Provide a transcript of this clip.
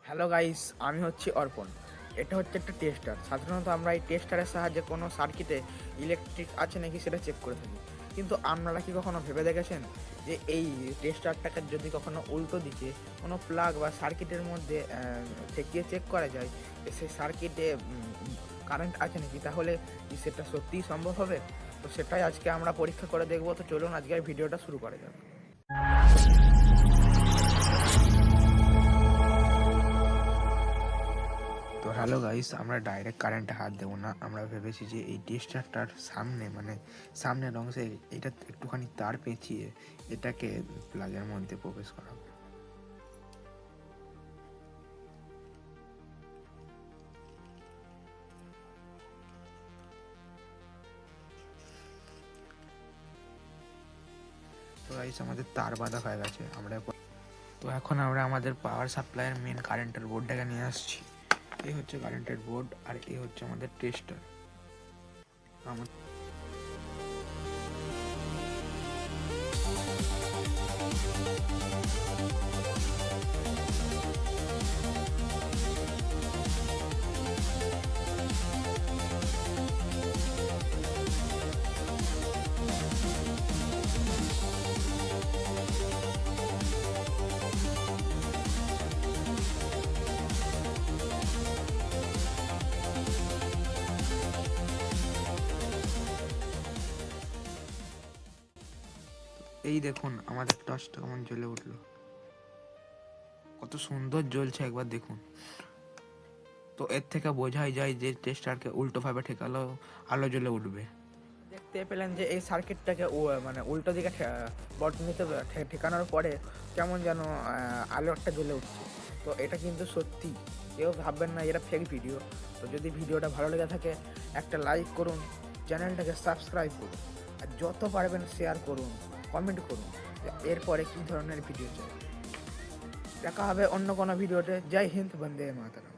Hello guys, আমি হচ্ছি অর্পণ। এটা হচ্ছে একটা টেস্টার। সাধারণত আমরা এই টেস্টারের সাহায্যে কোনো সার্কিটে ইলেকট্রিক আছে নাকি সেটা চেক করে থাকি। কিন্তু আপনারা কি কখনো ভেবে দেখেছেন যে এই টেস্টারটাকে যদি কখনো উল্টো দিকে কোনো প্লাগ বা সার্কিটের মধ্যে ঠেকিয়ে চেক করা যায় যে সেই সার্কিটে কারেন্ট আছে নাকি, তাহলে কি সেটা সত্যিই সম্ভব হবে? তো সেটাই আজকে আমরা পরীক্ষা করে দেখবো। তো চলুন আজকের ভিডিওটা শুরু করা যাক। তো হ্যালো গাইস, আমরা ডাইরেক্ট কারেন্টে হাত দেবো না। আমরা ভেবেছি যে এই টেস্টারটার সামনে সামনের অংশে এটা একটুখানি তার পেঁচিয়ে এটাকে প্লাগের মধ্যে প্রবেশ করাবো। তো গাইস, আমাদের তার বাঁধা হয়ে গেছে। তো এখন আমরা আমাদের পাওয়ার সাপ্লাইয়ের মেন কারেন্টের বোর্ডটাকে নিয়ে আসছি। এই হচ্ছে কারেন্টের বোর্ড আর এই হচ্ছে আমাদের টেস্টার। এই দেখুন আমাদের টর্চটা কেমন জ্বলে উঠলো, কত সুন্দর জ্বলছে, একবার দেখুন। তো এর থেকে বোঝাই যায় যে টেস্টারকে উল্টোভাবে ঠেকালো আলো জ্বলে উঠবে। দেখতে পেলেন যে এই সার্কিটটাকে উল্টো দিকে বর্তনীতে ঠেকানোর পরে কেমন যেন আলোটা জ্বলে উঠছে। তো এটা কিন্তু সত্যি, কেউ ভাববেন না এটা ফেক ভিডিও। তো যদি ভিডিওটা ভালো লেগে থাকে একটা লাইক করুন, চ্যানেলটাকে সাবস্ক্রাইব করুন, আর যত পারবেন শেয়ার করুন, কমেন্ট করুন এরপরে কী ধরনের ভিডিও চাই। দেখা হবে অন্য কোনো ভিডিওতে। জয় হিন্দ, বন্দে মাতরম।